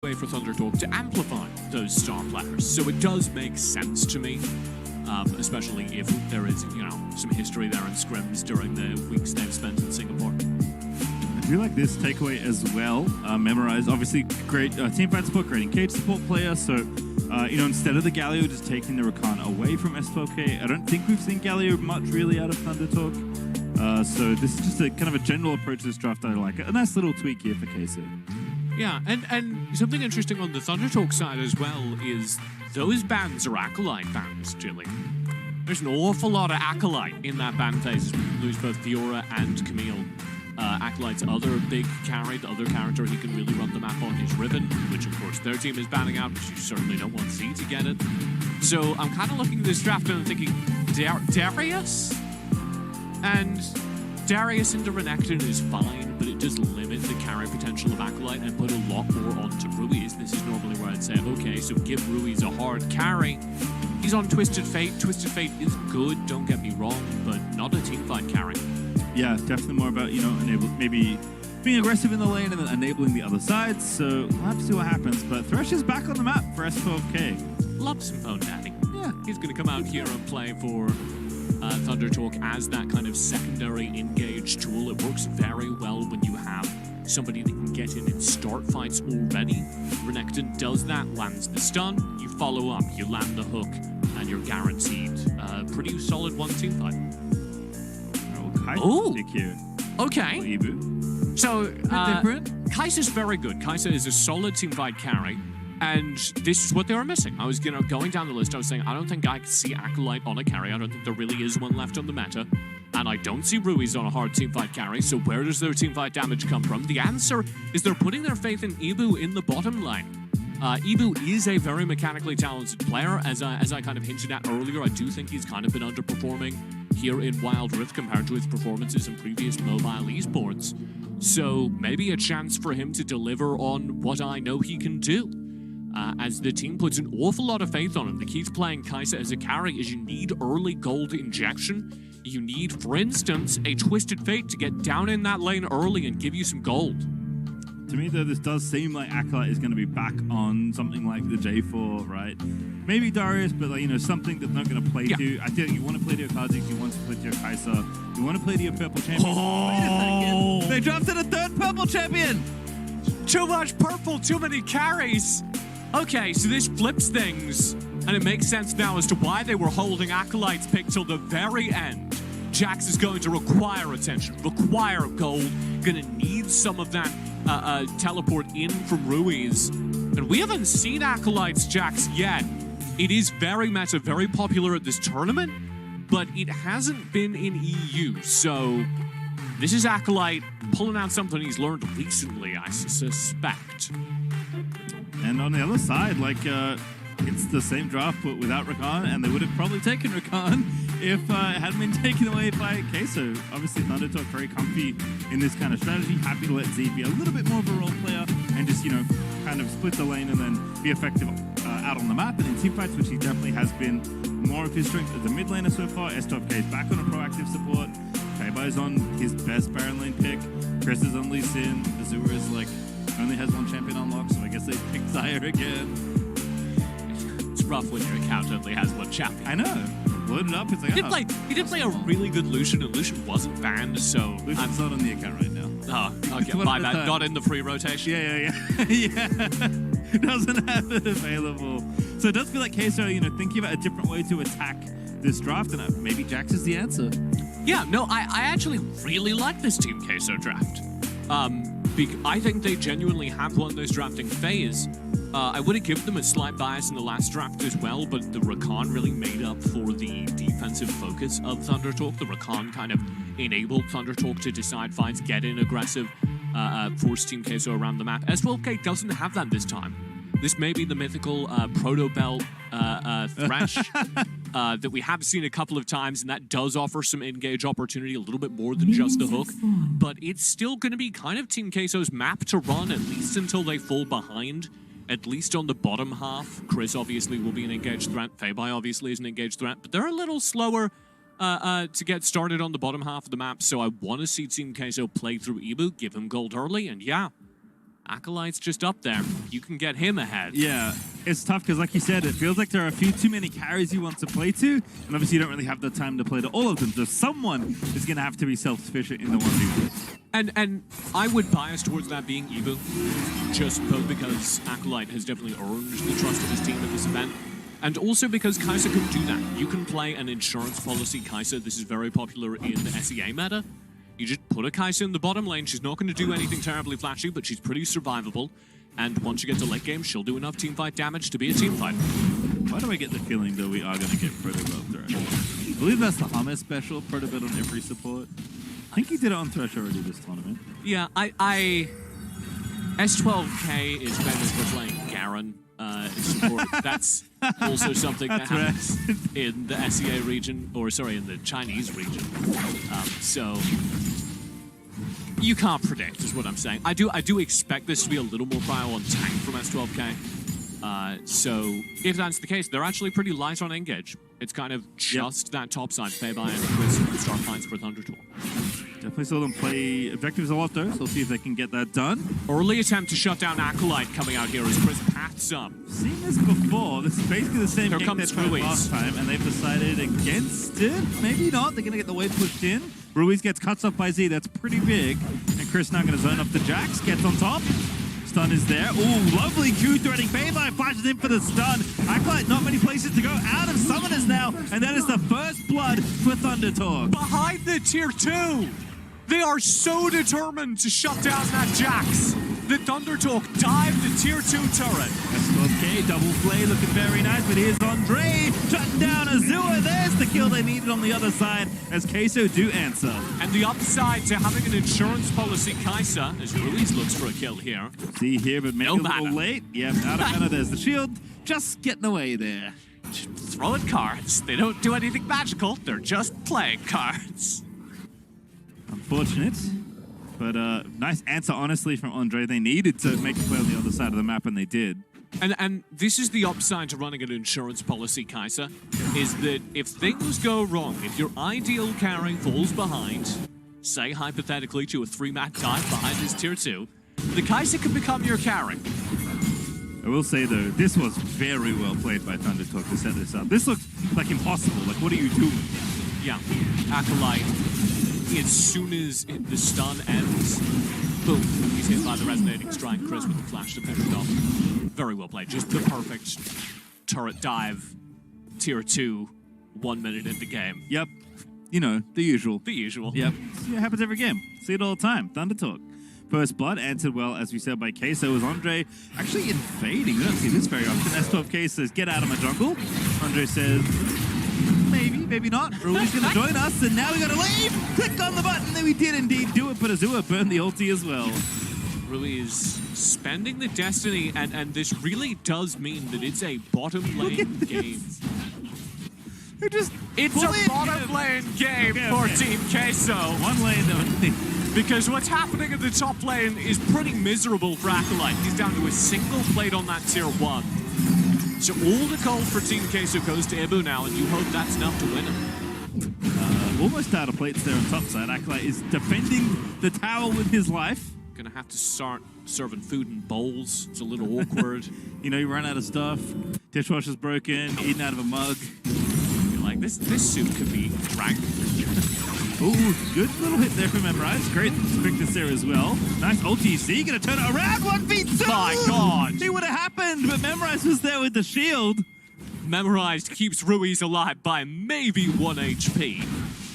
way for ThunderTalk to amplify those star players. So it does make sense to me, especially if there is, some history there in scrims during the weeks they've spent in Singapore. I do like this takeaway as well. Memorize, obviously, great teamfight support, great engage support player. So, instead of the Galio just taking the Rakan away from S12K, I don't think we've seen Galio much really out of ThunderTalk. So this is just a kind of a general approach to this draft I like. A nice little tweak here for Queso. Yeah, and something interesting on the ThunderTalk side as well is those bans are Acolyte bans, Jilly. There's an awful lot of Acolyte in that ban phase as we lose both Fiora and Camille. Acolyte's other big carry, the other character he can really run the map on is Riven, which of course their team is banning out, because you certainly don't want Z to get it. So I'm kind of looking at this draft and I'm thinking, Darius? And Darius into Renekton is fine, but it does limit the carry potential of Acolyte and put a lot more onto Ruiz. This is normally where I'd say, okay, so give Ruiz a hard carry. He's on Twisted Fate. Twisted Fate is good, don't get me wrong, but not a teamfight carry. Yeah, definitely more about, maybe being aggressive in the lane and then enabling the other side. So we'll have to see what happens. But Thresh is back on the map for S12K. Love some Phone Daddy. Yeah. He's going to come out here and play for ThunderTalk as that kind of secondary engage tool. It works very well when you have somebody that can get in and start fights already. Renekton does that, lands the stun, you follow up, you land the hook, and you're guaranteed a pretty solid one team fight. Oh, okay. So, Kai'Sa's very good. Kai'Sa is a solid teamfight carry, and this is what they were missing. I was going down the list, I was saying, I don't think I can see Acolyte on a carry. I don't think there really is one left on the meta. And I don't see Ruiz on a hard teamfight carry, so where does their teamfight damage come from? The answer is they're putting their faith in Ebu in the bottom line. Ebu is a very mechanically talented player, as I kind of hinted at earlier. I do think he's kind of been underperforming here in Wildrift compared to his performances in previous mobile esports. So maybe a chance for him to deliver on what I know he can do. As the team puts an awful lot of faith on him. The key to playing Kai'Sa as a carry is you need early gold injection. You need, for instance, a Twisted Fate to get down in that lane early and give you some gold. To me, though, this does seem like Acolyte is going to be back on something like the J4, right? Maybe Darius, but something that's not going to play to. I think you want to play to your Kha'Zix, you want to play to your Kai'Sa, you want to play to your purple champion. Oh! Wait a second! They drafted a third purple champion! Too much purple, too many carries! Okay, so this flips things, and it makes sense now as to why they were holding Acolyte's pick till the very end. Jax is going to require attention, require gold, gonna need some of that teleport in from Ruiz. And we haven't seen Acolyte's Jax yet. It is very meta, very popular at this tournament, but it hasn't been in EU, so this is Acolyte pulling out something he's learned recently, I suspect. And on the other side, it's the same draft but without Rakan, and they would have probably taken Rakan if it hadn't been taken away by Queso. Obviously, ThunderTalk very comfy in this kind of strategy, happy to let Z be a little bit more of a role player and just, kind of split the lane and then be effective out on the map and in teamfights, which he definitely has been more of his strength as a mid laner so far. S12K is back on a proactive support. Kaiba is on his best Baron lane pick. Chris is on Lee Sin. Azura is only has one champion unlocked, so I guess they pick Zyre again. It's rough when your account only has one champion. I know. Loaded up, it's like, he did play a really good Lucian, and Lucian wasn't banned, so... Lucian's not on the account right now. Oh, okay, my bad. Not in the free rotation. Yeah. Yeah. Doesn't have it available. So it does feel like Queso, thinking about a different way to attack this draft, and maybe Jax is the answer. Yeah, no, I actually really like this Team Queso draft. I think they genuinely have won this drafting phase. I would have given them a slight bias in the last draft as well, but the Rakan really made up for the defensive focus of ThunderTalk. The Rakan kind of enabled ThunderTalk to decide fights, get in aggressive, force Team Queso around the map. S12K doesn't have that this time. This may be the mythical Proto-Belt Thresh that we have seen a couple of times, and that does offer some engage opportunity, a little bit more than just a hook. But it's still going to be kind of Team Queso's map to run, at least until they fall behind, at least on the bottom half. Chris obviously will be an engaged threat. Fabai obviously is an engaged threat, but they're a little slower to get started on the bottom half of the map, so I want to see Team Queso play through Ebu, give him gold early, and yeah, Acolyte's just up there. You can get him ahead. Yeah, it's tough because, like you said, it feels like there are a few too many carries you want to play to, and obviously you don't really have the time to play to all of them, so someone is going to have to be self-sufficient in the 1v1. And I would bias towards that being Ebu, just both because Acolyte has definitely earned the trust of his team at this event, and also because Kai'Sa can do that. You can play an insurance policy Kai'Sa. This is very popular in the SEA meta. You just put a Kai'Sa in the bottom lane. She's not going to do anything terribly flashy, but she's pretty survivable. And once you get to late game, she'll do enough teamfight damage to be a teamfight. Why do I get the feeling, though, we are going to get Protobelt Thresh? I believe that's the Hummer special, Protobelt on every support. I think he did it on Thresh already this tournament. Yeah, S12K is famous for playing Garen support. That's also something that happens in the SEA region, or sorry, in the Chinese region. So you can't predict, is what I'm saying. I do expect this to be a little more prio on tank from S12K. So if that's the case, they're actually pretty light on engage. It's kind of just that top side, Feibai and Queso who start fights for ThunderTalk. Definitely saw them play objectives a lot, though, so we'll see if they can get that done. Early attempt to shut down Acolyte coming out here as Chris pats up. Seen this before. This is basically the same game they tried Ruiz last time, and they've decided against it. Maybe not. They're going to get the wave pushed in. Ruiz gets cuts off by Z. That's pretty big. And Chris now going to zone up the Jax. Gets on top. Stun is there. Ooh, lovely Q threading. Feibai flashes in for the stun. Acolyte, not many places to go. Out of summoners now, and that is the first blood for ThunderTalk. Behind the tier 2! They are so determined to shut down that Jax that ThunderTalk dived the tier 2 turret. S12K, double play, looking very nice, but here's Andre shutting down Azure. There's the kill they needed on the other side as Queso do answer. And the upside to having an insurance policy Kai'Sa, as Ruiz looks for a kill here. See here, but maybe a little late. Yep, out of mana, there's the shield. Just getting away there. Just throwing cards. They don't do anything magical. They're just playing cards. Unfortunate, but nice answer, honestly, from Andre. They needed to make a play on the other side of the map, and they did. And this is the upside to running an insurance policy, Kai'Sa, is that if things go wrong, if your ideal carry falls behind, say hypothetically to a 3-mat dive behind his tier 2, the Kai'Sa can become your carry. I will say, though, this was very well played by ThunderTalk to set this up. This looks like impossible. Like, what are you doing? Yeah, Acolyte. As soon as the stun ends, boom, he's hit by the resonating strike. Chris with the flash to finish it off. Very well played. Just the perfect turret dive, tier 2, 1 minute into game. Yep. You know, the usual. The usual. Yep. It happens every game. See it all the time. ThunderTalk. First blood answered well, as we said, by Queso. Was Andre actually invading? We don't see this very often. S12K says, get out of my jungle. Andre says, maybe, maybe not. Rui's going to join us, and now we got to leave. Click on the button. Then we did indeed do it, but Azure burned the ulti as well. Ruiz spending the destiny, and this really does mean that it's a bottom lane game. It's a bottom lane game for Team Queso. One lane only. Because what's happening in the top lane is pretty miserable for Acolyte. He's down to a single plate on that tier 1. So all the gold for Team Queso goes to Ibu now, and you hope that's enough to win him. Almost out of plates there on top side. Acolyte is defending the tower with his life. Gonna have to start serving food in bowls. It's a little awkward. You know, you run out of stuff. Dishwasher's broken, eaten out of a mug. You're like, this soup could be rank. Ooh, good little hit there from Memorize. Great quickness there as well. Nice ulti. C gonna turn it around. 1v2! My God! See what happened, but Memorize was there with the shield. Memorized keeps Ruiz alive by maybe 1 HP.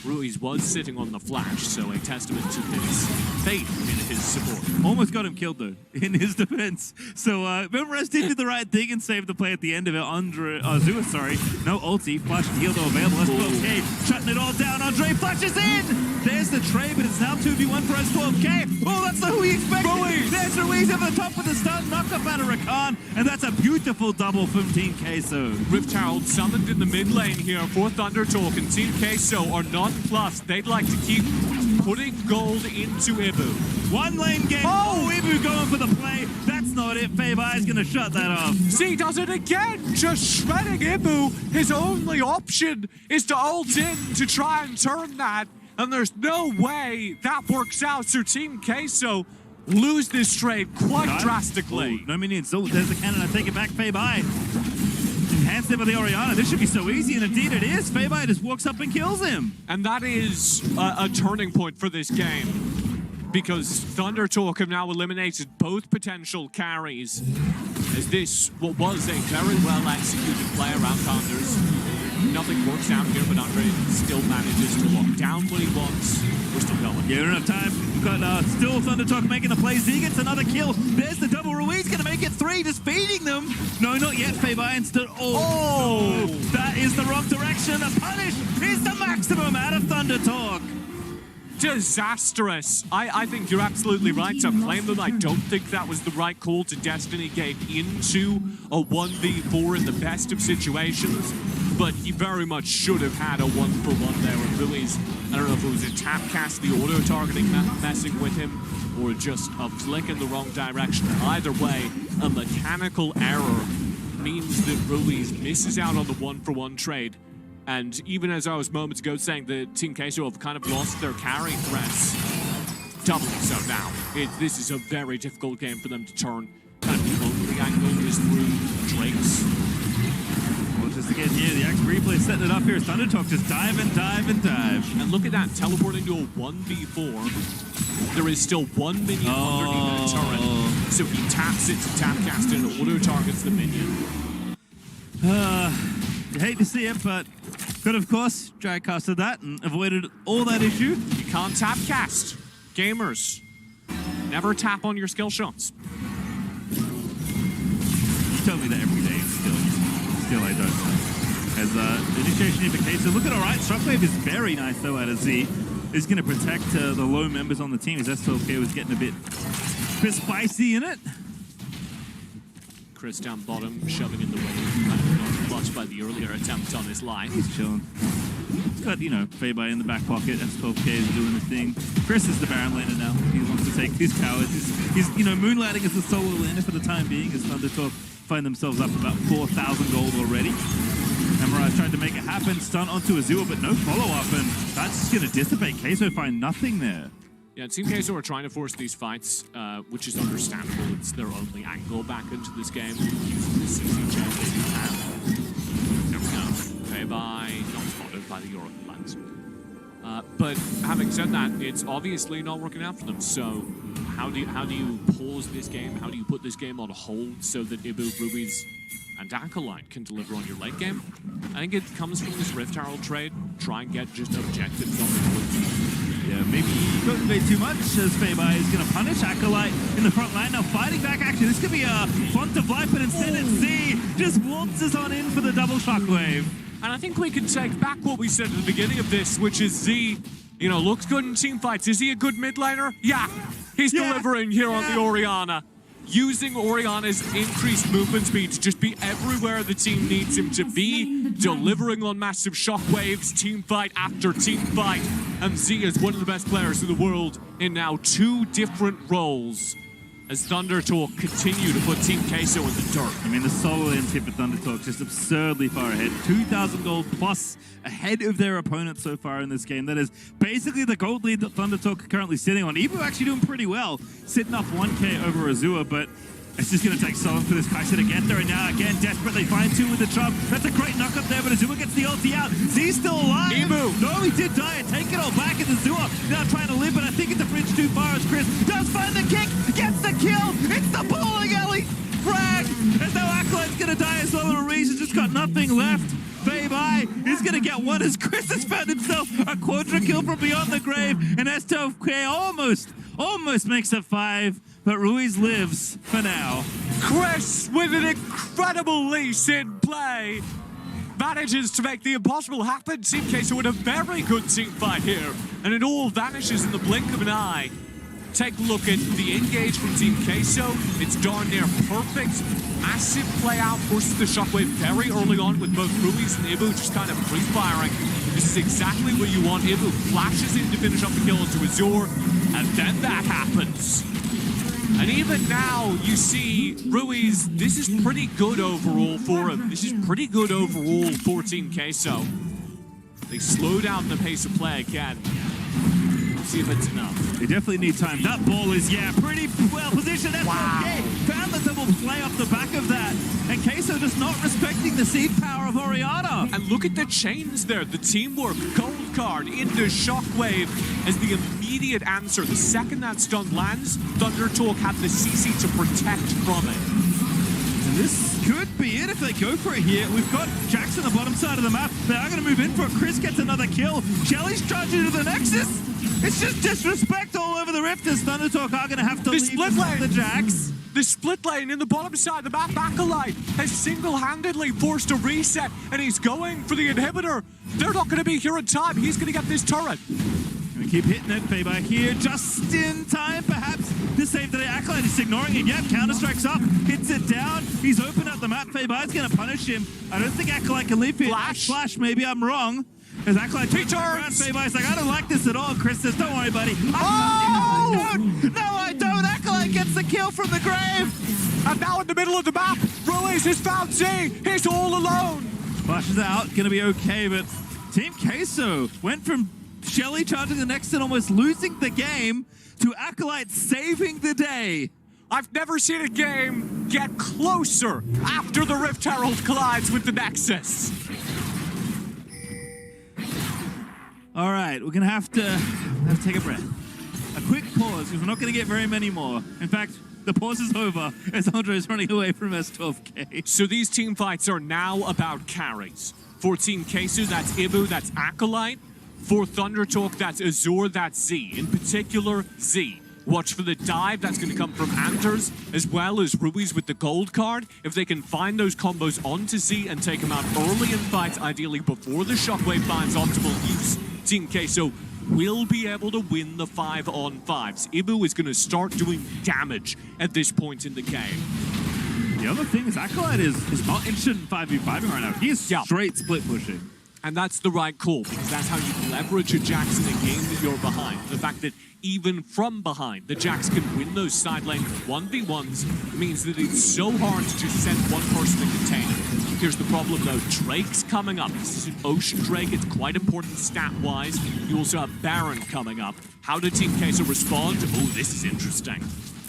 Ruiz was sitting on the flash, so a testament to his faith in his support. Almost got him killed, though, in his defense. So, Memorize did do the right thing and saved the play at the end of it. Azure, sorry. No ulti. Flash and heal, though, available. S12K shutting it all down. Andre flashes in! There's the trade, but it's now 2v1 for S12K. Oh, that's not who he expected! Ruiz! There's Ruiz over the top with the stun. Knocked up out of Rakan, and that's a beautiful double from Team Queso. Rift Herald summoned in the mid lane here for ThunderTalk, and Team Queso are non-plus. They'd like to keep putting gold into Ibu. One lane game. Oh, Ibu going for the play. That's not it. Feibai is going to shut that off. Z does it again, just shredding Ibu. His only option is to ult in to try and turn that, and there's no way that works out. So Team Queso lose this trade quite drastically. Oh, no minions. Oh, there's the cannon. I take it back. Fei-Bai. Enhance it with the Orianna. This should be so easy, and indeed it is. Fei-Bai just walks up and kills him. And that is a turning point for this game, because ThunderTalk have now eliminated both potential carries, as this, what was a very well-executed play around Thunders. Nothing works out here, but Andre still manages to lock down what he wants. We're still going. Yeah, we don't have time. We've got still ThunderTalk making the play. Z gets another kill. There's the double. Ruiz going to make it 3, just feeding them. No, not yet. Fei-Bai instead. Oh, that is the wrong direction. The punish is the maximum out of ThunderTalk. Disastrous. I think you're absolutely right to blame them. I don't think that was the right call to Destiny Gate into a 1v4 in the best of situations, but he very much should have had a 1-for-1 there with Ruiz. I don't know if it was a tap cast, the auto-targeting messing with him, or just a flick in the wrong direction. Either way, a mechanical error means that Ruiz misses out on the 1-for-1 trade. And even as I was moments ago saying that Team Queso have kind of lost their carry threats, doubly so now. This is a very difficult game for them to turn. Kind of the only angle is through Drakes. Well, just again here, the Axe replay setting it up here. ThunderTalk just dive and dive and dive. And look at that, teleporting to a 1v4. There is still one minion underneath the turret. So he taps it to tap cast it and auto-targets the minion. You hate to see it, but could of course drag casted that and avoided all that issue. You can't tap cast. Gamers, never tap on your skill shots. You tell me that every day, still I don't know. As initiation for Queso, look at alright, Shockwave is very nice though out of Z. Is going to protect the low members on the team as S12K was getting a bit spicy in it. Chris down bottom, shoving in the way, kind of not clutched by the earlier attempt on his line. He's chilling. He's got, you know, Fei-Bai in the back pocket. S12K is doing his thing. Chris is the Baron laner now. He wants to take his towers. He's you know, moonlighting as the solo laner for the time being, as ThunderTalk find themselves up about 4,000 gold already. And Mirage tried to make it happen, stun onto Azure, but no follow-up, and that's just going to dissipate. Queso find nothing there. Yeah, Team Queso are trying to force these fights, which is understandable. It's their only angle back into this game, using the CC chance they do have. There we go. Fei-Bai not spotted by the European lands. But having said that, it's obviously not working out for them. So how do you pause this game? How do you put this game on hold so that Ibu, Ruiz, and Acolyte can deliver on your late game? I think it comes from this Rift Herald trade. Try and get just objectives on the board. Yeah, maybe don't invade too much as Fei-Bai is going to punish Acolyte in the front line. Now fighting back action. This could be a font of life, but instead it's Z. Just waltzes on in for the double shockwave. And I think we can take back what we said at the beginning of this, which is Z, you know, looks good in team fights. Is he a good mid laner? Yeah, he's delivering here on the Orianna. Using Orianna's increased movement speed to just be everywhere the team needs him to be, delivering on massive shockwaves, team fight after team fight, and Z is one of the best players in the world in now 2 different roles as ThunderTalk continue to put Team Queso in the dirt. I mean, the solo lane tip of ThunderTalk just absurdly far ahead. 2,000 gold plus ahead of their opponent so far in this game. That is basically the gold lead that ThunderTalk are currently sitting on. Ibu actually doing pretty well, sitting up 1k over Azure, but it's just going to take so long for this Kai'Sa to get there, and now again, desperately find 2 with the chop. That's a great knock-up there, but Azure gets the ulti out. Z's still alive. Ibu. No, he did die. Take it all back as Azure now trying to live, but I think it's a bridge too far as Chris does find the kick, gets the kill. It's the bowling alley frag, and now Acolyte's going to die as well, and Ruiz has just got nothing left. Fei-Bai is going to get one as Chris has found himself a quadra kill from beyond the grave, and S12K almost makes it 5. But Ruiz lives for now. Chris, with an incredible leash in play, manages to make the impossible happen. Team Queso with a very good team fight here, and it all vanishes in the blink of an eye. Take a look at the engage from Team Queso. It's darn near perfect. Massive play out, forces the shockwave very early on with both Ruiz and Ibu just kind of free-firing. This is exactly what you want. Ibu flashes in to finish up the kill into Azure, and then that happens. And even now, you see Ruiz, this is pretty good overall for him. This is pretty good overall for Team Queso. They slow down the pace of play again. see if it's enough. They definitely need time. That ball is, pretty well positioned. That's okay. Found the double play off the back of that. And Queso just not respecting the seed power of Orianna. And look at the chains there. The teamwork, gold card into Shockwave as the immediate answer. The second that stun lands, ThunderTalk had the CC to protect from it. And this could be it if they go for it here. We've got Jax on the bottom side of the map. They are going to move in for it. Chris gets another kill. Shelly's charging to the Nexus. It's just disrespect all over the Rift as ThunderTalk are going to have to leave split lane. the Jax. The split lane in the bottom side of the map, Acolyte has single-handedly forced a reset, and he's going for the inhibitor. They're not going to be here in time. He's going to get this turret. We keep hitting it. Faber here just in time, perhaps, to save the day. Acolyte is ignoring it. Yep, counter-strikes up, hits it down. He's opened up the map. Faber's going to punish him. I don't think Acolyte can leave here. Flash, maybe I'm wrong. As Acolyte turns around, Faber's like, I don't like this at all. Chris says, don't worry, buddy. No, I don't. Acolyte gets the kill from the grave. And now in the middle of the map, Ruiz has found Z. He's all alone. Flashes out, going to be okay, but Team Queso went from Shelly charging the next and almost losing the game to Acolyte saving the day. I've never seen a game get closer after the Rift Herald collides with the Nexus. All right, we're going to have to take a breath. A quick pause, because we're not going to get very many more. In fact, the pause is over as Andre is running away from S12K. So these team fights are now about carries. For Team Queso, that's Ibu, that's Acolyte. For ThunderTalk, that's Azure, that's Z. In particular, Z. Watch for the dive, that's going to come from Anders, as well as Ruiz with the gold card. If they can find those combos onto Z and take him out early in fights, ideally before the Shockwave finds optimal use, Team Queso will be able to win the 5-on-5s. Ibu is going to start doing damage at this point in the game. The other thing is Acolyte is not interested in 5v5ing right now. He's straight split pushing. And that's the right call, because that's how you leverage a Jax in a game that you're behind. The fact that even from behind, the Jax can win those side lane 1v1s means that it's so hard to just send one person to contain it. Here's the problem though, Drake's coming up. This is an Ocean Drake, it's quite important stat-wise. You also have Baron coming up. How did Team Queso respond? Oh, this is interesting.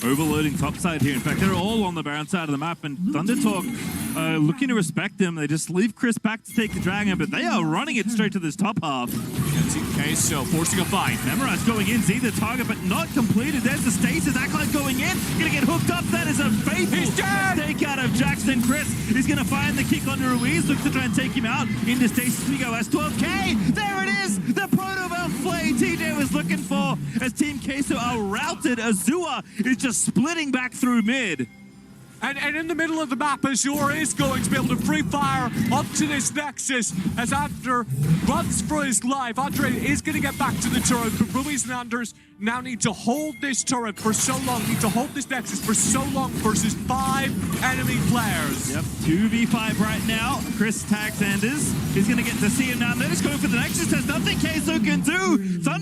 Overloading topside here. In fact, they're all on the Baron side of the map, and ThunderTalk looking to respect them. They just leave Chris back to take the Dragon, but they are running it straight to this top half. Yeah, Team Queso forcing a fight. Memorize going in, Z the target, but not completed. There's the stasis. Acolyte going in, gonna get hooked up. That is a faithful take out of Jackson. Chris is gonna find the kick onto Ruiz, looks to try and take him out. Into stasis we go. S12K, there it is! The Proto-Belt play TJ was looking for as Team Queso are routed. Azure is just splitting back through mid. And in the middle of the map, Azure is going to be able to free fire up to this Nexus as Andre runs for his life. Andre is going to get back to the turret, but Ruiz and Anders now need to hold this turret for so long, need to hold this Nexus for so long versus 5 enemy players. Yep, 2v5 right now. Chris tags Anders. He's going to get to see him now. They're just going for the Nexus. There's nothing Queso can do. Thunder